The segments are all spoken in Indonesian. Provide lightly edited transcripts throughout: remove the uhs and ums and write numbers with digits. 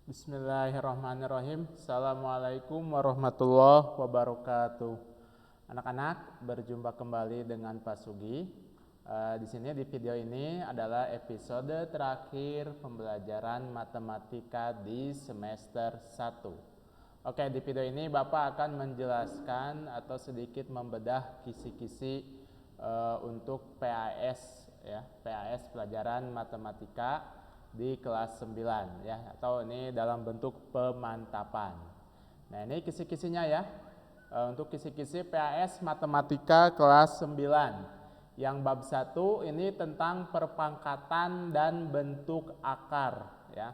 Bismillahirrahmanirrahim. Assalamualaikum warahmatullahi wabarakatuh. Anak-anak, berjumpa kembali dengan Pak Sugi. Di sini di video ini adalah episode terakhir pembelajaran matematika di semester 1. Oke, di video ini Bapak akan menjelaskan atau sedikit membedah kisi-kisi untuk PAS ya, PAS pelajaran matematika di kelas 9 ya, atau ini dalam bentuk pemantapan. Nah, ini kisi-kisinya ya. Untuk kisi-kisi PAS matematika kelas 9 yang bab 1 ini tentang perpangkatan dan bentuk akar ya.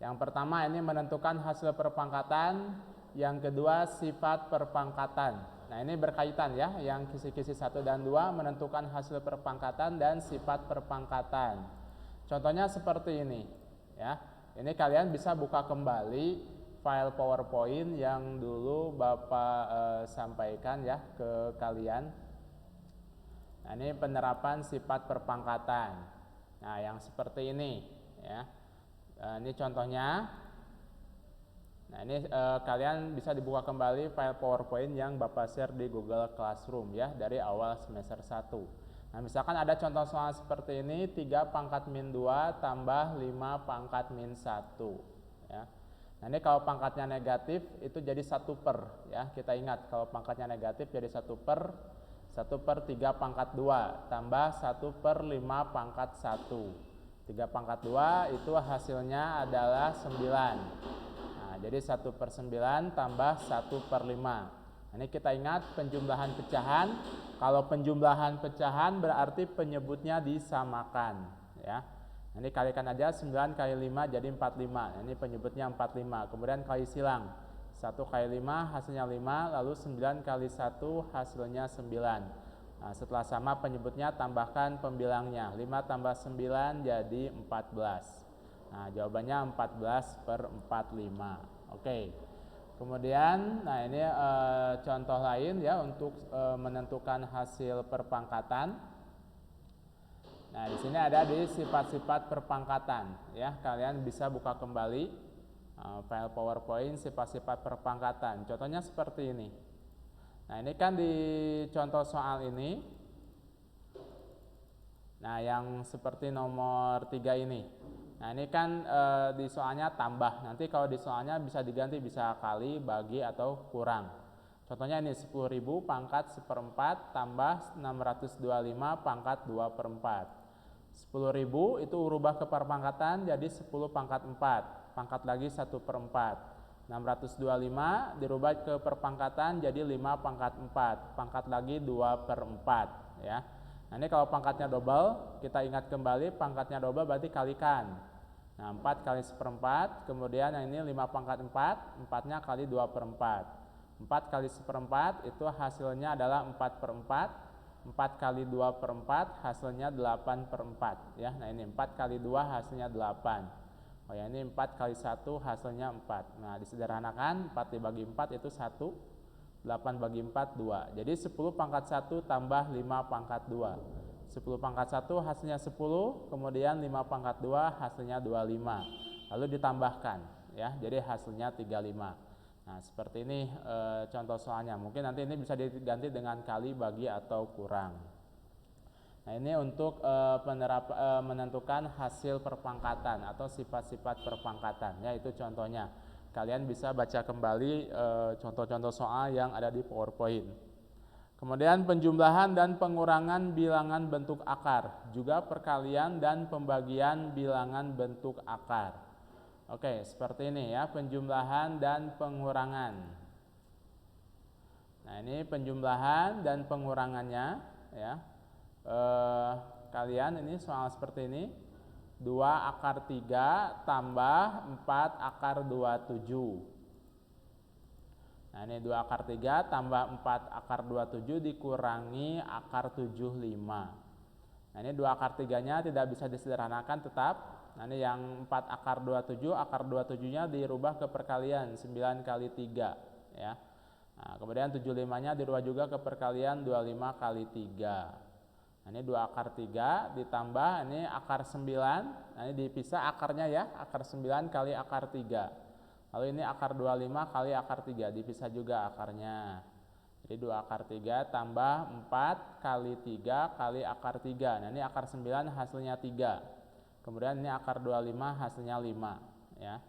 Yang pertama ini menentukan hasil perpangkatan, yang kedua sifat perpangkatan. Nah, ini berkaitan ya, yang kisi-kisi 1 dan 2 menentukan hasil perpangkatan dan sifat perpangkatan. Contohnya seperti ini ya. Ini kalian bisa buka kembali file PowerPoint yang dulu Bapak sampaikan ya ke kalian. Nah, ini penerapan sifat perpangkatan. Nah, yang seperti ini ya. Ini contohnya. Nah, ini kalian bisa dibuka kembali file PowerPoint yang Bapak share di Google Classroom ya dari awal semester 1. Nah, misalkan ada contoh soal seperti ini, 3 pangkat min 2 tambah 5 pangkat min 1 ya. Nah, ini kalau pangkatnya negatif itu jadi 1 per ya. Kita ingat kalau pangkatnya negatif jadi 1 per 3 pangkat 2 tambah 1 per 5 pangkat 1. 3 pangkat 2 itu hasilnya adalah 9. Nah, jadi 1 per 9 tambah 1 per 5. Ini kita ingat penjumlahan pecahan. Kalau penjumlahan pecahan berarti penyebutnya disamakan ya. Ini kalikan aja 9 kali 5 jadi 45. Ini penyebutnya 45. Kemudian kali silang. 1 kali 5 hasilnya 5, lalu 9 kali 1 hasilnya 9. Nah, setelah sama penyebutnya tambahkan pembilangnya. 5 tambah 9 jadi 14. Nah, jawabannya 14 per 45. Oke. Kemudian, nah ini contoh lain ya untuk menentukan hasil perpangkatan. Nah, di sini ada di sifat-sifat perpangkatan ya. Kalian bisa buka kembali file PowerPoint sifat-sifat perpangkatan. Contohnya seperti ini. Nah, ini kan di contoh soal ini. Nah, yang seperti nomor 3 ini. Nah, ini kan di soalnya tambah. Nanti kalau di soalnya bisa diganti, bisa kali, bagi, atau kurang. Contohnya ini 10.000 pangkat 1/4 tambah 625 pangkat 2/4. 10.000 itu rubah ke perpangkatan jadi 10 pangkat 4. Pangkat lagi 1/4. 625 dirubah ke perpangkatan jadi 5 pangkat 4. Pangkat lagi 2/4 ya. Nah, ini kalau pangkatnya double, kita ingat kembali pangkatnya double berarti kalikan. Nah, 4 kali 1/4, kemudian yang ini 5 pangkat 4, 4-nya kali 2/4. 4 kali 1/4 itu hasilnya adalah 4/4. 4 kali 2/4 hasilnya 8/4 ya. Nah, ini 4 kali 2 hasilnya 8. Oh ya, ini 4 kali 1 hasilnya 4. Nah, disederhanakan 4 dibagi 4 itu 1. 8 bagi 4, 2. Jadi 10 pangkat 1 tambah 5 pangkat 2. 10 pangkat 1 hasilnya 10, kemudian 5 pangkat 2 hasilnya 25. Lalu ditambahkan ya, jadi hasilnya 35. Nah, seperti ini contoh soalnya. Mungkin nanti ini bisa diganti dengan kali, bagi, atau kurang. Nah, ini untuk menentukan hasil perpangkatan atau sifat-sifat perpangkatan ya, itu contohnya. Kalian bisa baca kembali contoh-contoh soal yang ada di PowerPoint. Kemudian penjumlahan dan pengurangan bilangan bentuk akar, juga perkalian dan pembagian bilangan bentuk akar. Oke, seperti ini ya, penjumlahan dan pengurangan. Nah, ini penjumlahan dan pengurangannya ya. Kalian ini soal seperti ini. 2 akar 3 tambah 4 akar 27. Nah, ini 2 akar 3 tambah 4 akar 27 dikurangi akar 75. Nah, ini 2 akar 3-nya tidak bisa disederhanakan tetap. Nah, ini yang 4 akar 27, akar 27-nya dirubah ke perkalian 9 kali 3 ya. Nah, kemudian 75-nya dirubah juga ke perkalian 25 kali 3. Nah, ini 2 akar 3 ditambah ini akar 9. Nah, ini dipisah akarnya ya, akar 9 kali akar 3. Lalu ini akar 25 kali akar 3, dipisah juga akarnya. Jadi 2 akar 3 tambah 4 kali 3 kali akar 3. Nah ini akar 9 hasilnya 3. Kemudian ini akar 25 hasilnya 5. Ya.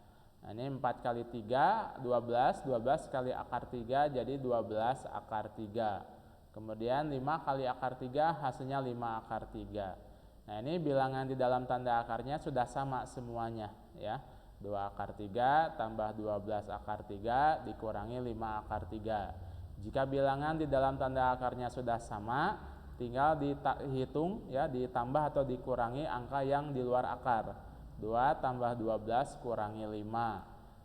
Nah ini 4 kali 3, 12. 12 kali akar 3 jadi 12 akar 3. Kemudian 5 kali akar 3 hasilnya 5 akar 3. Nah ini bilangan di dalam tanda akarnya sudah sama semuanya. Ya. 2 akar 3 tambah 12 akar 3 dikurangi 5 akar 3. Jika bilangan di dalam tanda akarnya sudah sama, tinggal dihitung ya, ditambah atau dikurangi angka yang di luar akar. 2 tambah 12 kurangi 5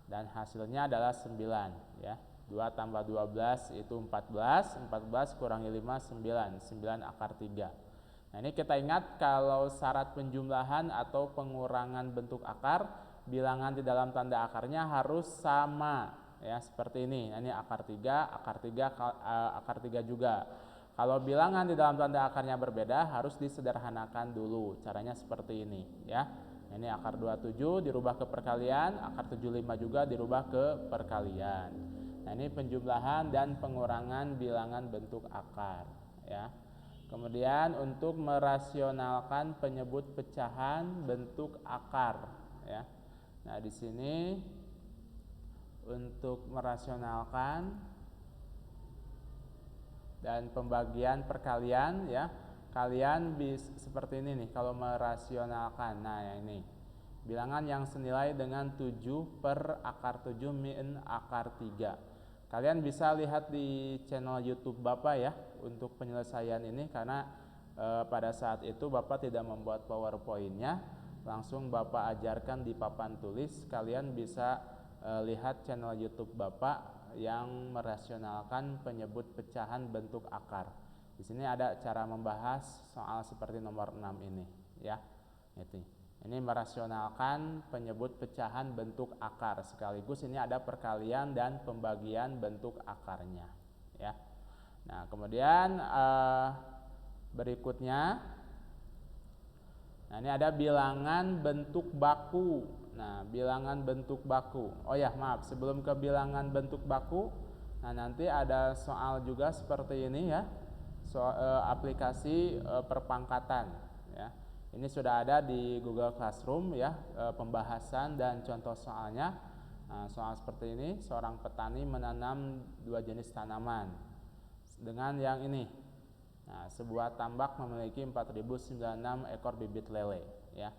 dan hasilnya adalah 9 ya. 2 tambah 12 itu 14, 14 kurangi 5 9, 9 akar 3. Nah, ini kita ingat kalau syarat penjumlahan atau pengurangan bentuk akar, bilangan di dalam tanda akarnya harus sama. Ya, seperti ini. Nah, ini akar 3, akar 3, akar 3 juga. Kalau bilangan di dalam tanda akarnya berbeda, harus disederhanakan dulu. Caranya seperti ini, ya. Ini akar 27 dirubah ke perkalian, akar 75 juga dirubah ke perkalian. Nah, ini penjumlahan dan pengurangan bilangan bentuk akar, ya. Kemudian untuk merasionalkan penyebut pecahan bentuk akar, ya. Nah, di sini untuk merasionalkan dan pembagian perkalian ya, kalian bisa seperti ini nih kalau merasionalkan. Nah ya ini bilangan yang senilai dengan 7 per akar 7 min akar 3. Kalian bisa lihat di channel YouTube Bapak ya untuk penyelesaian ini, karena pada saat itu Bapak tidak membuat PowerPoint-nya, langsung Bapak ajarkan di papan tulis. Kalian bisa lihat channel YouTube Bapak yang merasionalkan penyebut pecahan bentuk akar. Di sini ada cara membahas soal seperti nomor 6 ini, ya. Ini merasionalkan penyebut pecahan bentuk akar. Sekaligus ini ada perkalian dan pembagian bentuk akarnya, ya. Nah, kemudian berikutnya, nah ini ada bilangan bentuk baku. Nah, bilangan bentuk baku. Oh ya, maaf, sebelum ke bilangan bentuk baku, nah nanti ada soal juga seperti ini ya. Aplikasi perpangkatan ya. Ini sudah ada di Google Classroom ya, pembahasan dan contoh soalnya. Nah, soal seperti ini, seorang petani menanam 2 jenis tanaman dengan yang ini. Nah, sebuah tambak memiliki 4096 ekor bibit lele ya.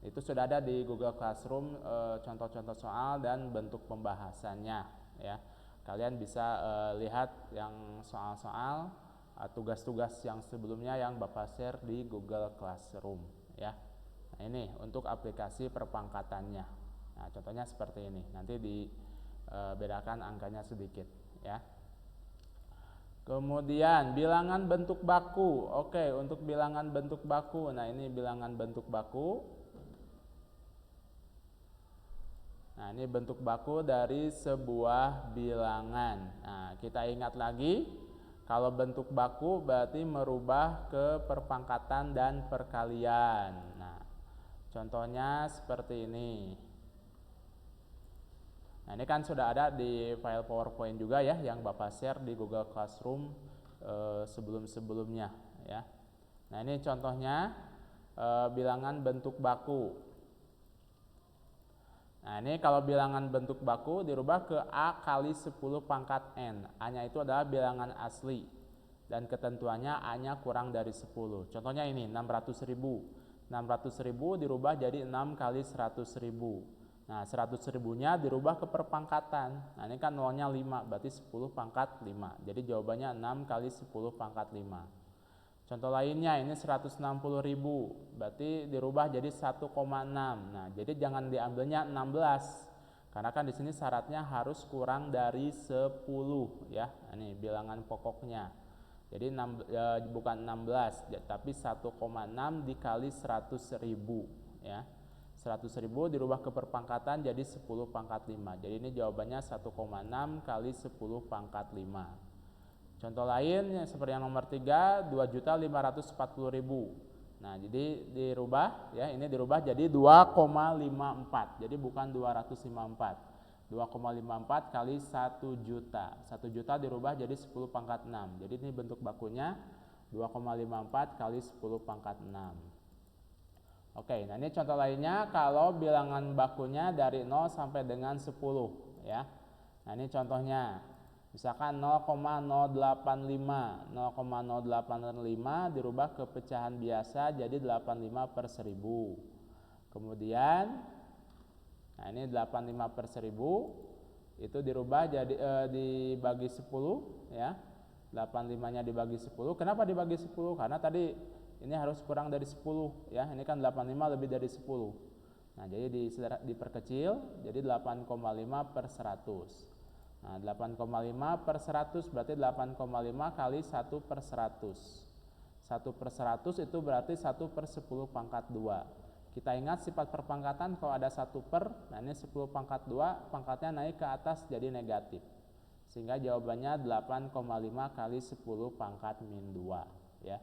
Itu sudah ada di Google Classroom contoh-contoh soal dan bentuk pembahasannya ya. Kalian bisa lihat yang soal-soal tugas-tugas yang sebelumnya yang Bapak share di Google Classroom ya. Nah, ini untuk aplikasi perpangkatannya. Nah, contohnya seperti ini. Nanti dibedakan angkanya sedikit ya. Kemudian bilangan bentuk baku. Oke, untuk bilangan bentuk baku. Nah, ini bilangan bentuk baku. Nah, ini bentuk baku dari sebuah bilangan. Nah, kita ingat lagi, kalau bentuk baku berarti merubah ke perpangkatan dan perkalian. Nah, contohnya seperti ini. Nah, ini kan sudah ada di file PowerPoint juga ya, yang Bapak share di Google Classroom sebelum-sebelumnya ya. Nah, ini contohnya bilangan bentuk baku. Nah, ini kalau bilangan bentuk baku dirubah ke A kali 10 pangkat N. A-nya itu adalah bilangan asli dan ketentuannya A-nya kurang dari 10. Contohnya ini 600.000. 600.000 dirubah jadi 6 kali 100.000. Nah, 100.000-nya dirubah ke perpangkatan. Nah, ini kan nolnya 5, berarti 10 pangkat 5. Jadi jawabannya 6 kali 10 pangkat 5. Contoh lainnya ini 160.000, berarti dirubah jadi 1,6. Nah, jadi jangan diambilnya 16. Karena kan di sini syaratnya harus kurang dari 10 ya. Ini bilangan pokoknya. Jadi bukan 16, tapi 1,6 dikali 100.000 ya. 100.000 dirubah ke perpangkatan jadi 10 pangkat 5. Jadi ini jawabannya 1,6 kali 10 pangkat 5. Contoh lain seperti yang nomor 3, 2.540.000. Nah, jadi dirubah ya, ini dirubah jadi 2,54. Jadi bukan 254. 2,54 kali 1 juta. 1 juta dirubah jadi 10 pangkat 6. Jadi ini bentuk bakunya 2,54 kali 10 pangkat 6. Oke, nah ini contoh lainnya kalau bilangan bakunya dari 0 sampai dengan 10 ya. Nah ini contohnya. Misalkan 0,085. 0,085 dirubah ke pecahan biasa jadi 85 per 1000. Kemudian nah ini 85 per 1000 itu dirubah jadi dibagi 10 ya. 85-nya dibagi 10. Kenapa dibagi 10? Karena tadi ini harus kurang dari 10 ya. Ini kan 85 lebih dari 10. Nah, jadi diperkecil jadi 8,5 per 100. Nah, 8,5 per 100 berarti 8,5 kali 1 per 100. 1 per 100 itu berarti 1 per 10 pangkat 2. Kita ingat sifat perpangkatan kalau ada 1 per, nah ini 10 pangkat 2, pangkatnya naik ke atas jadi negatif. Sehingga jawabannya 8,5 kali 10 pangkat min 2 ya.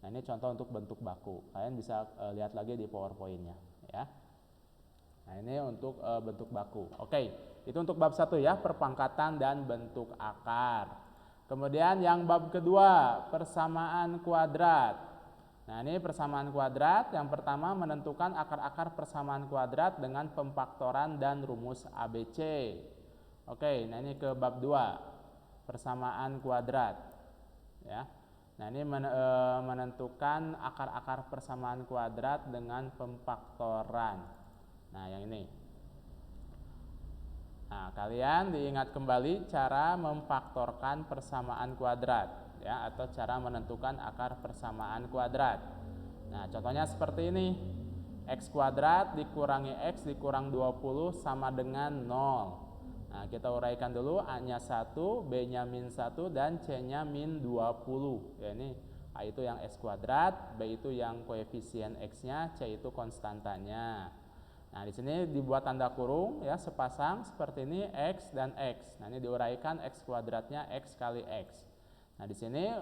Nah ini contoh untuk bentuk baku. Kalian bisa lihat lagi di PowerPoint-nya ya. Nah ini untuk bentuk baku. Oke, itu untuk bab 1 ya, perpangkatan dan bentuk akar. Kemudian yang bab kedua, persamaan kuadrat. Nah ini persamaan kuadrat. Yang pertama menentukan akar-akar persamaan kuadrat dengan pemfaktoran dan rumus ABC. Oke, nah ini ke bab 2, persamaan kuadrat ya. Nah ini menentukan akar-akar persamaan kuadrat dengan pemfaktoran. Nah yang ini. Nah kalian diingat kembali cara memfaktorkan persamaan kuadrat ya, atau cara menentukan akar persamaan kuadrat. Nah contohnya seperti ini. X kuadrat dikurangi X dikurang 20 sama dengan 0. Nah kita uraikan dulu. A-nya 1, B-nya min 1, dan C-nya min 20 ya. Ini A itu yang X kuadrat, B itu yang koefisien X-nya, C itu konstantanya. Nah di sini dibuat tanda kurung ya, sepasang seperti ini, X dan X. Nah ini diuraikan X kuadratnya X kali X. Nah di sini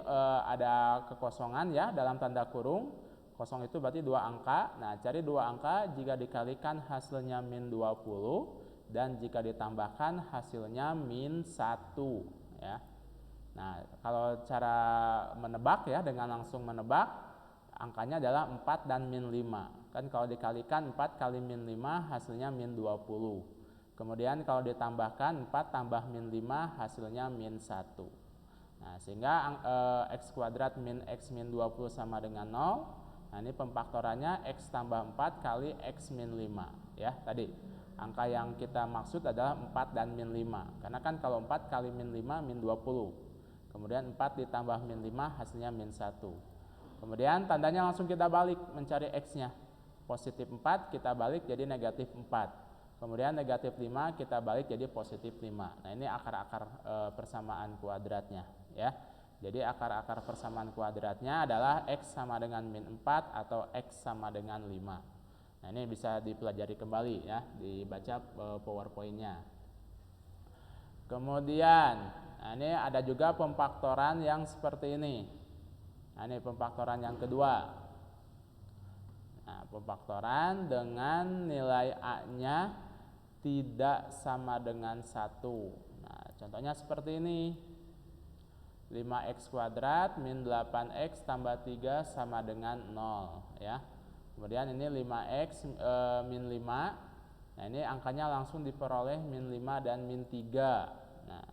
ada kekosongan ya dalam tanda kurung. Kosong itu berarti 2 angka. Nah cari 2 angka jika dikalikan hasilnya min 20 dan jika ditambahkan hasilnya min 1 ya. Nah kalau cara menebak ya, dengan langsung menebak, angkanya adalah 4 dan min 5. Kan kalau dikalikan 4 kali min 5 hasilnya min 20. Kemudian kalau ditambahkan 4 tambah min 5 hasilnya min 1. Nah, sehingga X kuadrat min X min 20 sama dengan 0. Nah, ini pemfaktorannya X tambah 4 kali X min 5. Ya, tadi angka yang kita maksud adalah 4 dan min 5. Karena kan kalau 4 kali min 5 min 20. Kemudian 4 ditambah min 5 hasilnya min 1. Kemudian tandanya langsung kita balik mencari X-nya. Positif 4 kita balik jadi negatif 4. Kemudian negatif 5 kita balik jadi positif 5. Nah ini akar-akar persamaan kuadratnya ya. Jadi akar-akar persamaan kuadratnya adalah X sama dengan min 4 atau X sama dengan 5. Nah ini bisa dipelajari kembali ya, dibaca PowerPoint-nya. Kemudian nah ini ada juga pemfaktoran yang seperti ini. Nah ini pemfaktoran yang kedua. Nah pemfaktoran dengan nilai A-nya tidak sama dengan 1. Nah contohnya seperti ini. 5x kuadrat min 8x tambah 3 sama dengan 0 ya. Kemudian ini 5x min 5. Nah ini angkanya langsung diperoleh min 5 dan min 3. Nah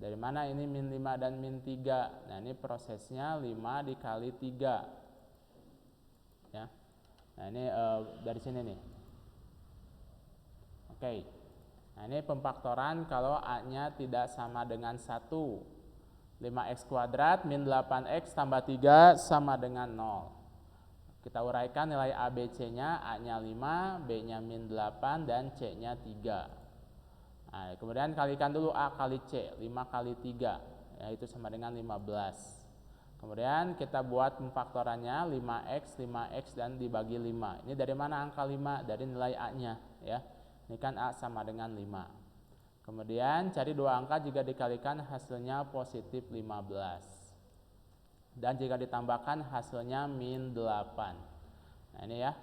dari mana ini min 5 dan min 3? Nah ini prosesnya 5 dikali 3 ya. Nah ini dari sini nih. Oke. Nah ini pemfaktoran kalau A-nya tidak sama dengan 1. 5x kuadrat min 8x tambah 3 sama dengan 0. Kita uraikan nilai A, B, C-nya. A-nya 5, B-nya min 8, dan C-nya 3. Nah, kemudian kalikan dulu A kali C. 5 kali 3 yaitu sama dengan 15. Kemudian kita buat pemfaktorannya 5x, 5x, dan dibagi 5. Ini dari mana angka 5? Dari nilai A-nya ya. Ini kan A sama dengan 5. Kemudian cari 2 angka jika dikalikan hasilnya positif 15. Dan jika ditambahkan hasilnya min 8. Nah ini ya,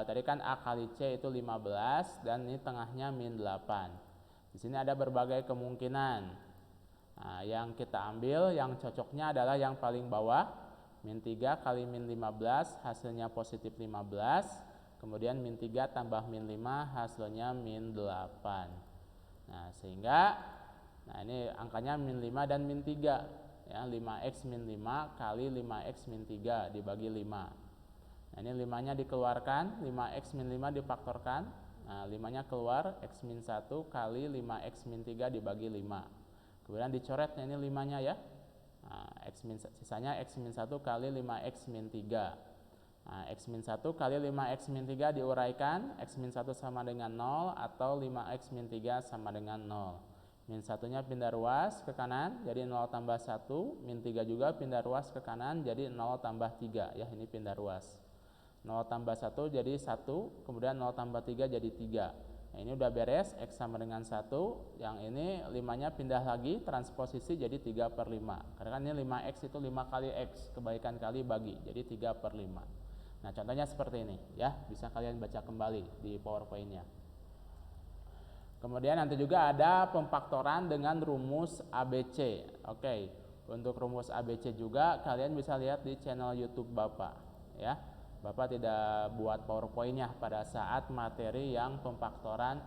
tadi kan A kali C itu 15 dan ini tengahnya min 8. Di sini ada berbagai kemungkinan. Nah, yang kita ambil yang cocoknya adalah yang paling bawah, min 3 kali min 15 hasilnya positif 15. Kemudian min 3 tambah min 5 hasilnya min 8. Nah, sehingga ini angkanya min 5 dan min 3. Ya, 5x min 5 kali 5x min 3 dibagi 5. Nah, ini 5-nya dikeluarkan, 5x min 5 difaktorkan. Nah, 5-nya keluar, x min 1 kali 5x min 3 dibagi 5. Kemudian dicoret ini 5-nya ya. Nah, sisanya x min 1 kali 5x min 3. Nah, x min 1 kali 5x min 3 diuraikan, x min 1 sama dengan 0 atau 5x min 3 sama dengan 0. Min 1-nya pindah ruas ke kanan, jadi 0 tambah 1, min 3 juga pindah ruas ke kanan, jadi 0 tambah 3, ya ini pindah ruas. 0 tambah 1 jadi 1, kemudian 0 tambah 3 jadi 3. Nah, ini udah beres, x sama dengan 1, yang ini 5-nya pindah lagi, transposisi jadi 3 per 5. Karena kan ini 5x itu 5 kali x, kebaikan kali bagi, jadi 3 per 5. Nah, contohnya seperti ini, ya, bisa kalian baca kembali di PowerPoint-nya. Kemudian nanti juga ada pemfaktoran dengan rumus ABC. Oke, untuk rumus ABC juga kalian bisa lihat di channel YouTube Bapak, ya. Bapak tidak buat PowerPoint-nya pada saat materi yang pemfaktoran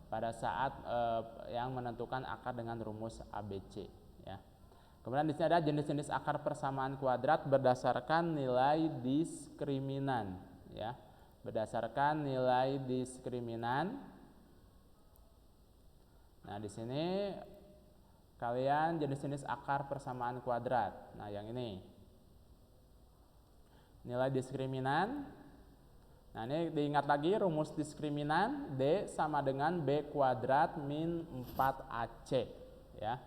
pada saat yang menentukan akar dengan rumus ABC, ya. Kemudian di sini ada jenis-jenis akar persamaan kuadrat berdasarkan nilai diskriminan, ya. Berdasarkan nilai diskriminan. Nah, di sini kalian jenis-jenis akar persamaan kuadrat. Nah, yang ini nilai diskriminan. Nah, ini diingat lagi rumus diskriminan, D sama dengan B kuadrat min 4AC, ya.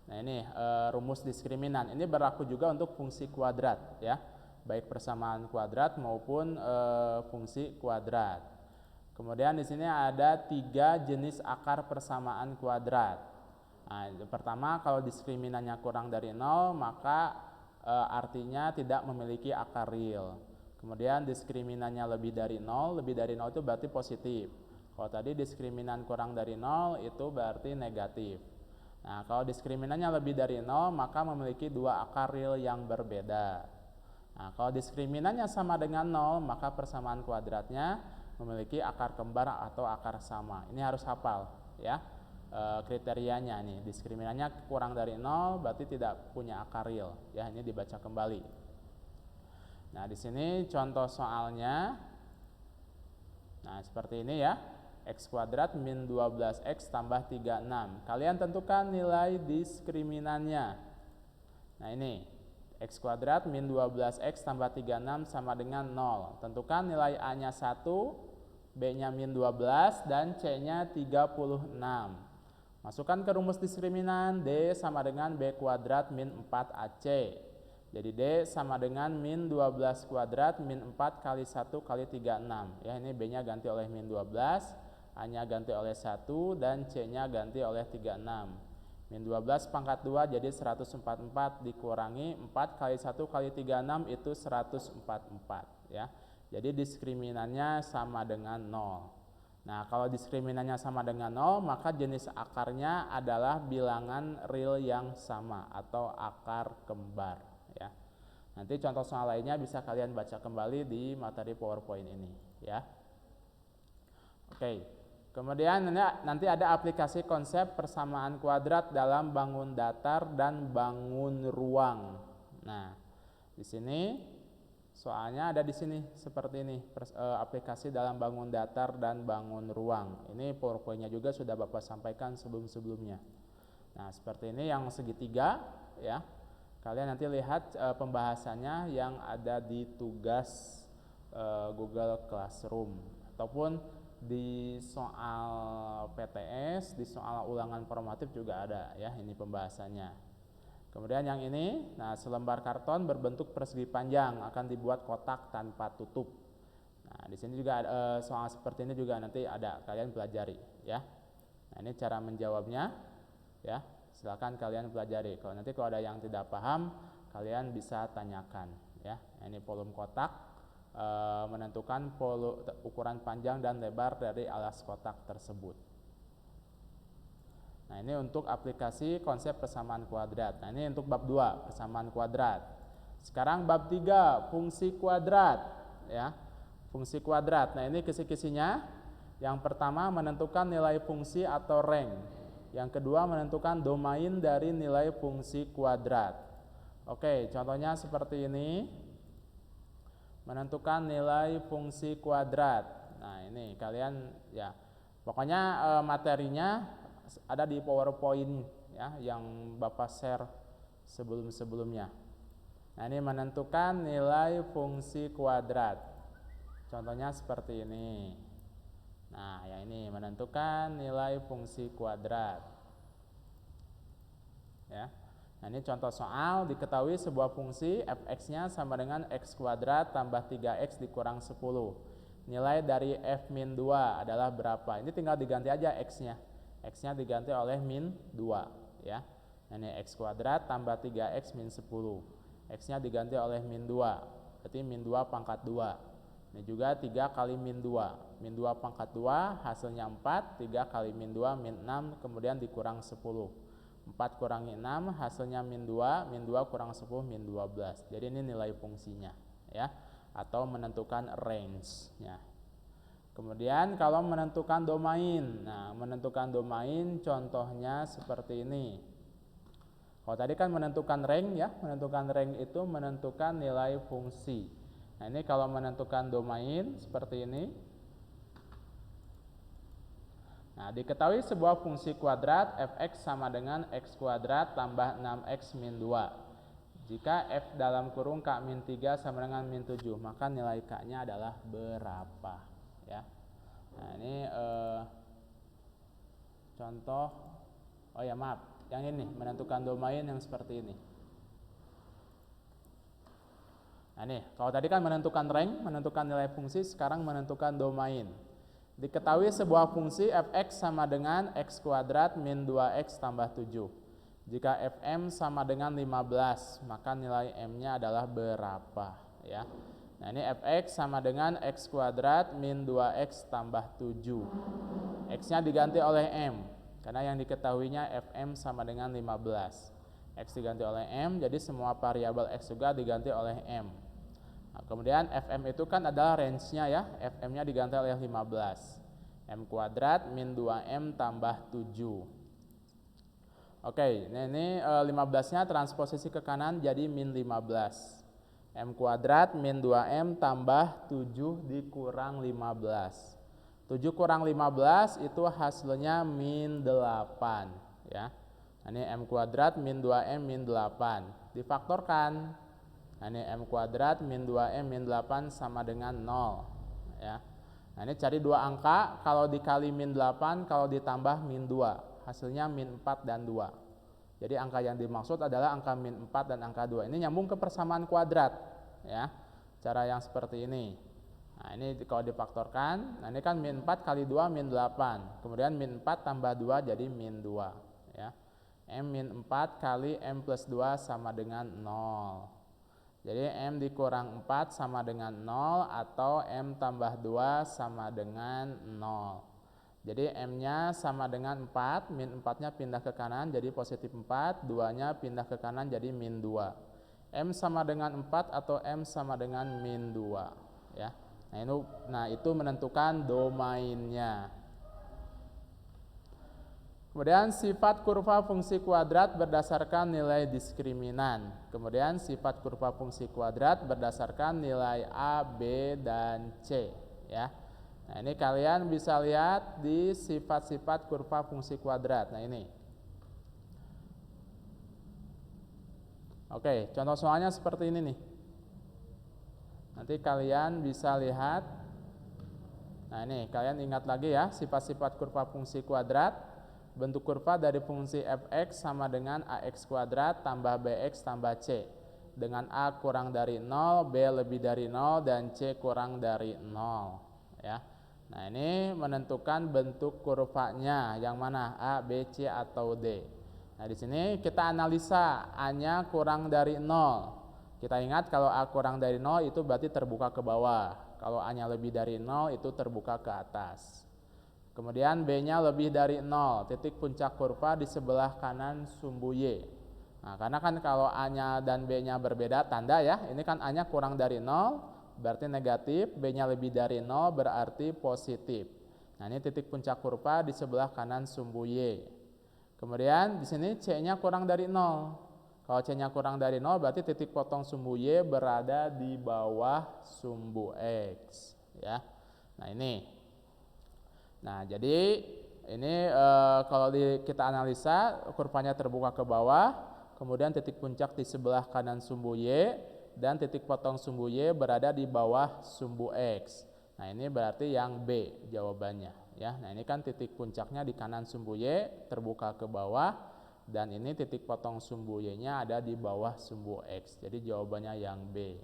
Nah, ini rumus diskriminan. Ini berlaku juga untuk fungsi kuadrat, ya. Baik persamaan kuadrat maupun fungsi kuadrat. Kemudian di sini ada 3 jenis akar persamaan kuadrat. Nah, pertama, kalau diskriminannya kurang dari 0, maka artinya tidak memiliki akar real. Kemudian diskriminannya lebih dari 0 itu berarti positif. Kalau tadi diskriminan kurang dari 0 itu berarti negatif. Nah, kalau diskriminannya lebih dari 0, maka memiliki 2 akar real yang berbeda. Nah, kalau diskriminannya sama dengan 0, maka persamaan kuadratnya memiliki akar kembar atau akar sama. Ini harus hafal, ya. Kriterianya nih, diskriminannya kurang dari 0 berarti tidak punya akar real, ya. Ini dibaca kembali. Nah, di sini contoh soalnya. Nah, seperti ini ya. X kuadrat min 12x tambah 36. Kalian tentukan nilai diskriminannya. Nah, ini x kuadrat min 12x tambah 36 sama dengan 0. Tentukan nilai A-nya 1, B-nya min 12, dan C-nya 36. Masukkan ke rumus diskriminan, D sama dengan B kuadrat min 4AC. Jadi D sama dengan min 12 kuadrat min 4 kali 1 kali 36. Ya, ini B-nya ganti oleh min 12, A-nya ganti oleh 1, dan C-nya ganti oleh 36. Min 12 pangkat 2 jadi 144 dikurangi 4 kali 1 kali 36 itu 144, ya. Jadi diskriminannya sama dengan 0. Nah, kalau diskriminannya sama dengan 0, maka jenis akarnya adalah bilangan real yang sama atau akar kembar, ya. Nanti contoh soal lainnya bisa kalian baca kembali di materi PowerPoint ini, ya. Oke. Kemudian nanti ada aplikasi konsep persamaan kuadrat dalam bangun datar dan bangun ruang. Nah, di sini soalnya ada di sini seperti ini, aplikasi dalam bangun datar dan bangun ruang. Ini PowerPoint-nya juga sudah Bapak sampaikan sebelum-sebelumnya. Nah, seperti ini yang segitiga, ya. Kalian nanti lihat pembahasannya yang ada di tugas Google Classroom ataupun di soal PTS, di soal ulangan formatif juga ada, ya, ini pembahasannya. Kemudian yang ini, nah, selembar karton berbentuk persegi panjang akan dibuat kotak tanpa tutup. Nah, di sini juga soal seperti ini juga nanti ada, kalian pelajari, ya. Nah, ini cara menjawabnya, ya. Silakan kalian pelajari. Kalau nanti ada yang tidak paham, kalian bisa tanyakan, ya. Ini volume kotak, menentukan ukuran panjang dan lebar dari alas kotak tersebut. Nah, ini untuk aplikasi konsep persamaan kuadrat. Nah, ini untuk bab 2, persamaan kuadrat. Sekarang bab 3, fungsi kuadrat, ya. Fungsi kuadrat. Nah, ini kisi-kisinya. Yang pertama menentukan nilai fungsi atau rank. Yang kedua menentukan domain dari nilai fungsi kuadrat. Oke, contohnya seperti ini. Menentukan nilai fungsi kuadrat. Nah, ini kalian ya. Pokoknya materinya ada di PowerPoint ya yang Bapak share sebelum-sebelumnya. Nah, ini menentukan nilai fungsi kuadrat. Contohnya seperti ini. Nah, yang ini menentukan nilai fungsi kuadrat. Ya. Nah, ini contoh soal, diketahui sebuah fungsi f(x)-nya sama dengan x kuadrat tambah 3x dikurang 10. Nilai dari f-2 adalah berapa? Ini tinggal diganti aja x-nya. X-nya diganti oleh min 2. Ya. Nah, ini x kuadrat tambah 3x min 10. X-nya diganti oleh min 2. Berarti min 2 pangkat 2. Ini juga 3 kali min 2. Min 2 pangkat 2 hasilnya 4. 3 kali min 2 min 6 kemudian dikurang 10. 4 kurangi 6 hasilnya min 2. Min 2 kurang 10 min 12. Jadi ini nilai fungsinya ya. Atau menentukan range-nya. Kemudian kalau menentukan domain. Nah, menentukan domain contohnya seperti ini. Kalau tadi kan menentukan rank ya. Menentukan rank itu menentukan nilai fungsi. Nah, ini kalau menentukan domain seperti ini. Nah, diketahui sebuah fungsi kuadrat f(x) sama dengan x kuadrat tambah 6x min 2. Jika f dalam kurung k min 3 sama dengan min 7, maka nilai k-nya adalah berapa? Ya. Nah, ini contoh, oh ya maaf, yang ini menentukan domain yang seperti ini. Nah, nih, kalau tadi kan menentukan rank, menentukan nilai fungsi, sekarang menentukan domain. Diketahui sebuah fungsi f(x) sama dengan x kuadrat min 2x tambah 7. Jika fm sama dengan 15, maka nilai m-nya adalah berapa? Ya. Nah, ini fx sama dengan x kuadrat min 2x tambah 7. X-nya diganti oleh m, karena yang diketahuinya fm sama dengan 15. X diganti oleh m, jadi semua variabel x juga diganti oleh m. Nah, kemudian fm itu kan adalah range-nya ya, fm-nya diganti oleh 15. M kuadrat min 2m tambah 7. Oke, nah ini 15-nya transposisi ke kanan jadi min 15. M kuadrat min 2m tambah 7 dikurang 15. 7 kurang 15 itu hasilnya min 8. Ya. Nah, ini M kuadrat min 2m min 8. Difaktorkan. Nah, ini M kuadrat min 2m min 8 sama dengan 0. Ya. Nah, ini cari dua angka, kalau dikali min 8, kalau ditambah min 2. Hasilnya min 4 dan 2. Jadi angka yang dimaksud adalah angka min 4 dan angka 2. Ini nyambung ke persamaan kuadrat. Ya, cara yang seperti ini. Nah, ini kalau difaktorkan, nah ini kan min 4 kali 2 min 8. Kemudian min 4 tambah 2 jadi min 2. Ya. M min 4 kali M plus 2 sama dengan 0. Jadi M dikurang 4 sama dengan 0 atau M tambah 2 sama dengan 0. Jadi M-nya sama dengan 4, min 4-nya pindah ke kanan jadi positif 4, 2-nya pindah ke kanan jadi min 2. M sama dengan 4 atau M sama dengan min 2. Ya. Nah, itu menentukan domainnya. Kemudian sifat kurva fungsi kuadrat berdasarkan nilai diskriminan. Kemudian sifat kurva fungsi kuadrat berdasarkan nilai A, B, dan C. Ya. Nah, ini kalian bisa lihat di sifat-sifat kurva fungsi kuadrat. Nah, ini. Oke, contoh soalnya seperti ini nih. Nanti kalian bisa lihat. Nah, ini kalian ingat lagi ya, sifat-sifat kurva fungsi kuadrat. Bentuk kurva dari fungsi f(x) sama dengan ax kuadrat tambah bx tambah c. Dengan a kurang dari 0, b lebih dari 0, dan c kurang dari 0. Ya. Nah, ini menentukan bentuk kurvanya yang mana, A, B, C atau D. Nah, di sini kita analisa A-nya kurang dari 0. Kita ingat kalau A kurang dari 0 itu berarti terbuka ke bawah. Kalau A-nya lebih dari 0 itu terbuka ke atas. Kemudian B-nya lebih dari 0, titik puncak kurva di sebelah kanan sumbu Y. Nah, karena kan kalau A-nya dan B-nya berbeda tanda ya, ini kan A-nya kurang dari 0, berarti negatif, B-nya lebih dari 0 berarti positif. Nah, ini titik puncak kurva di sebelah kanan sumbu Y. Kemudian di sini C-nya kurang dari 0. Kalau C-nya kurang dari 0 berarti titik potong sumbu Y berada di bawah sumbu X, ya. Nah, ini. Nah, jadi ini kalau kita analisa kurvanya terbuka ke bawah, kemudian titik puncak di sebelah kanan sumbu Y dan titik potong sumbu Y berada di bawah sumbu X. Nah, ini berarti yang B jawabannya ya. Nah, ini kan titik puncaknya di kanan sumbu Y terbuka ke bawah dan ini titik potong sumbu Y-nya ada di bawah sumbu X. Jadi jawabannya yang B.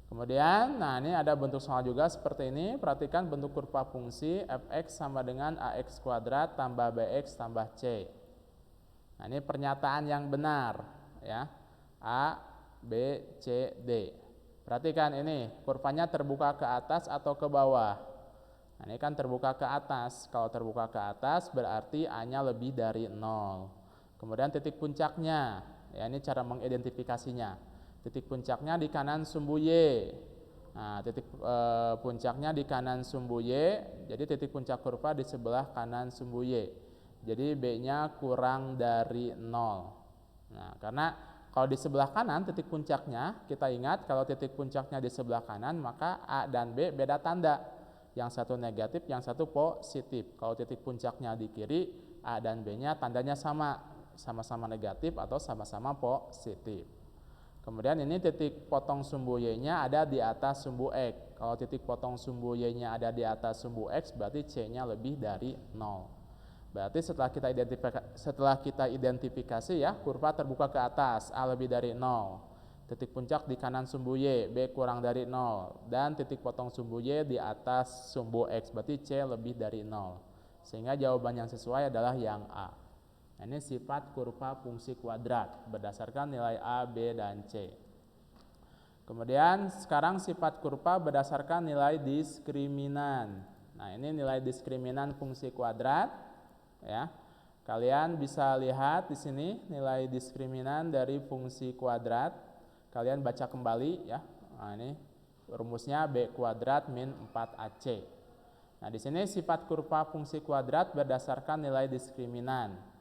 Kemudian, nah ini ada bentuk soal juga seperti ini. Perhatikan bentuk kurva fungsi fx sama dengan ax kuadrat tambah bx tambah c. Nah, ini pernyataan yang benar ya. A, B, C, D. Perhatikan ini, kurvanya terbuka ke atas atau ke bawah. Nah, ini kan terbuka ke atas. Kalau terbuka ke atas berarti A-nya lebih dari 0. Kemudian titik puncaknya, ya ini cara mengidentifikasinya. Titik puncaknya di kanan sumbu Y. Nah, titik puncaknya di kanan sumbu Y, jadi titik puncak kurva di sebelah kanan sumbu Y. Jadi B-nya kurang dari 0. Nah, karena kalau di sebelah kanan titik puncaknya, kita ingat kalau titik puncaknya di sebelah kanan, maka A dan B beda tanda. Yang satu negatif, yang satu positif. Kalau titik puncaknya di kiri, A dan B-nya tandanya sama-sama negatif atau sama-sama positif. Kemudian ini titik potong sumbu Y-nya ada di atas sumbu X. Kalau titik potong sumbu Y-nya ada di atas sumbu X, berarti C-nya lebih dari 0. Berarti setelah kita identifikasi ya, kurva terbuka ke atas, A lebih dari 0. Titik puncak di kanan sumbu Y, B kurang dari 0. Dan titik potong sumbu Y di atas sumbu X, berarti C lebih dari 0. Sehingga jawaban yang sesuai adalah yang A. Nah, ini sifat kurva fungsi kuadrat berdasarkan nilai A, B, dan C. Kemudian sekarang sifat kurva berdasarkan nilai diskriminan. Nah, ini nilai diskriminan fungsi kuadrat ya. Kalian bisa lihat di sini nilai diskriminan dari fungsi kuadrat. Kalian baca kembali ya. Nah, ini rumusnya B kuadrat min 4AC. Nah, di sini sifat kurva fungsi kuadrat berdasarkan nilai diskriminan.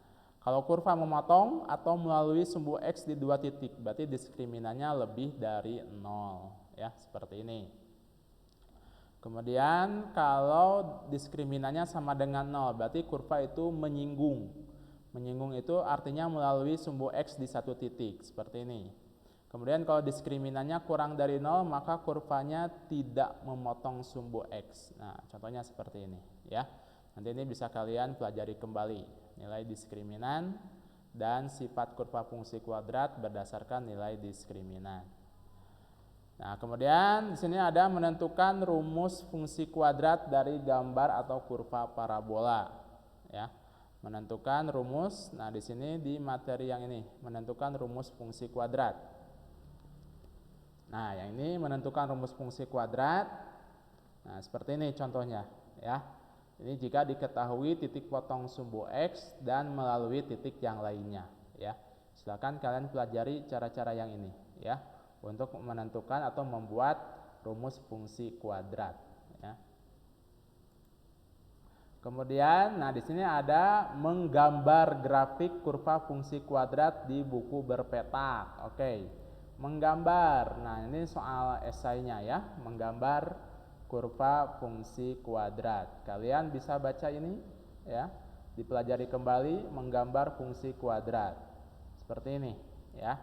Kalau kurva memotong atau melalui sumbu X di dua titik, berarti diskriminannya lebih dari 0. Ya, seperti ini. Kemudian kalau diskriminannya sama dengan 0, berarti kurva itu menyinggung. Menyinggung itu artinya melalui sumbu X di satu titik, seperti ini. Kemudian kalau diskriminannya kurang dari 0, maka kurvanya tidak memotong sumbu X. Nah, contohnya seperti ini. Ya. Nanti ini bisa kalian pelajari kembali. Nilai diskriminan dan sifat kurva fungsi kuadrat berdasarkan nilai diskriminan. Nah, kemudian di sini ada menentukan rumus fungsi kuadrat dari gambar atau kurva parabola. Ya, menentukan rumus. Nah, di sini di materi yang ini menentukan rumus fungsi kuadrat. Nah, yang ini menentukan rumus fungsi kuadrat. Nah, seperti ini contohnya, ya. Ini jika diketahui titik potong sumbu X dan melalui titik yang lainnya ya. Silakan kalian pelajari cara-cara yang ini ya untuk menentukan atau membuat rumus fungsi kuadrat ya. Kemudian nah di sini ada menggambar grafik kurva fungsi kuadrat di buku berpetak. Oke. Menggambar. Nah, ini soal esainya ya, menggambar kurva fungsi kuadrat. Kalian bisa baca ini ya, dipelajari kembali menggambar fungsi kuadrat. Seperti ini ya.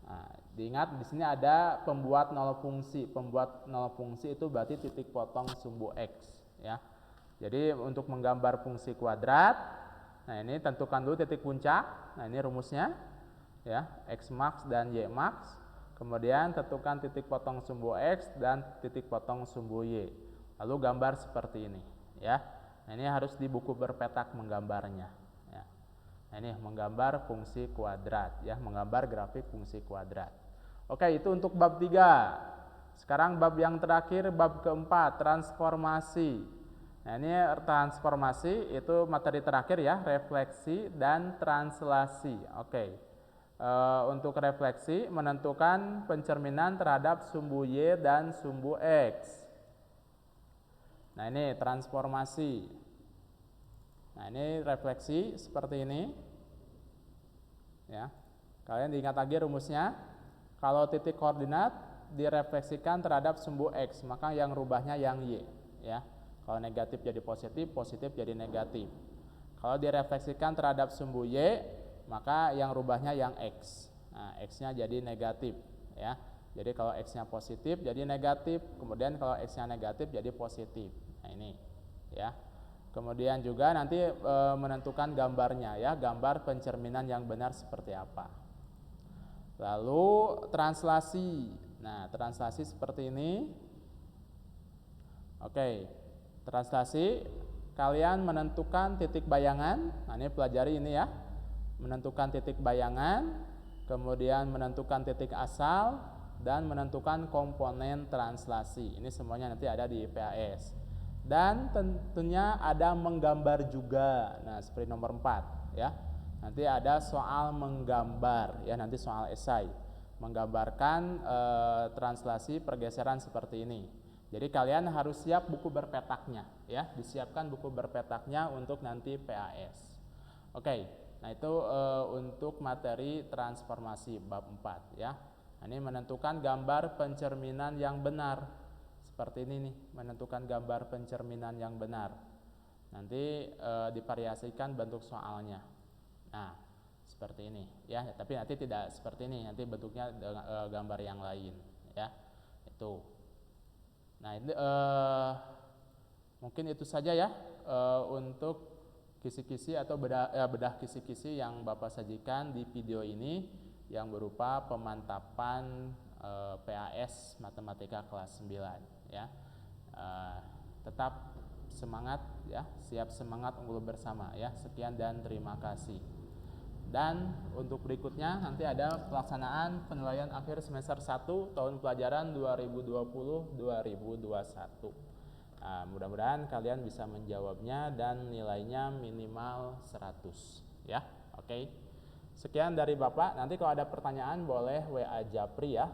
Nah, diingat di sini ada pembuat nol fungsi. Pembuat nol fungsi itu berarti titik potong sumbu X ya. Jadi untuk menggambar fungsi kuadrat, nah ini tentukan dulu titik puncak. Nah, ini rumusnya ya, X max dan Y max. Kemudian tentukan titik potong sumbu X dan titik potong sumbu Y. Lalu gambar seperti ini ya. Nah, ini harus di buku berpetak menggambarnya ya. Nah, ini menggambar fungsi kuadrat ya, menggambar grafik fungsi kuadrat. Oke, itu untuk bab 3. Sekarang bab yang terakhir, bab keempat, transformasi. Nah, ini transformasi itu materi terakhir ya, refleksi dan translasi. Oke. Untuk refleksi menentukan pencerminan terhadap sumbu Y dan sumbu X. Nah, ini transformasi. Nah, ini refleksi seperti ini. Ya. Kalian diingat lagi rumusnya. Kalau titik koordinat direfleksikan terhadap sumbu X, maka yang rubahnya yang Y, ya. Kalau negatif jadi positif, positif jadi negatif. Kalau direfleksikan terhadap sumbu Y, maka yang rubahnya yang X. Nah, X-nya jadi negatif, ya. Jadi kalau X-nya positif jadi negatif, kemudian kalau X-nya negatif jadi positif. Nah, ini, ya. Kemudian juga nanti menentukan gambarnya, ya, gambar pencerminan yang benar seperti apa. Lalu translasi. Nah, translasi seperti ini. Oke, translasi kalian menentukan titik bayangan. Nah, ini pelajari ini ya. Menentukan titik bayangan, kemudian menentukan titik asal, dan menentukan komponen translasi. Ini semuanya nanti ada di PAS. Dan tentunya ada menggambar juga. Nah, seperti nomor 4 ya. Nanti ada soal menggambar ya, nanti soal esai. Menggambarkan translasi pergeseran seperti ini. Jadi kalian harus siap buku berpetaknya ya, disiapkan buku berpetaknya untuk nanti PAS. Oke, nah itu untuk materi transformasi bab 4 ya. Nah, ini menentukan gambar pencerminan yang benar. Seperti ini nih, menentukan gambar pencerminan yang benar. Nanti divariasikan bentuk soalnya. Nah, seperti ini ya, tapi nanti tidak seperti ini, nanti bentuknya gambar yang lain ya. Itu. Nah, ini mungkin itu saja ya untuk kisi-kisi atau bedah kisi-kisi yang Bapak sajikan di video ini yang berupa pemantapan PAS Matematika kelas 9 ya. Tetap semangat ya, siap semangat unggul bersama ya. Sekian dan terima kasih. Dan untuk berikutnya nanti ada pelaksanaan penilaian akhir semester 1 tahun pelajaran 2020-2021. Nah, mudah-mudahan kalian bisa menjawabnya dan nilainya minimal 100 ya. Oke. Sekian dari Bapak. Nanti kalau ada pertanyaan boleh WA Japri ya.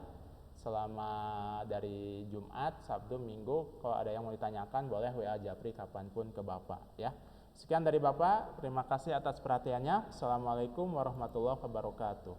Selama dari Jumat, Sabtu, Minggu, kalau ada yang mau ditanyakan boleh WA Japri kapanpun ke Bapak ya. Sekian dari Bapak, terima kasih atas perhatiannya. Assalamualaikum warahmatullahi wabarakatuh.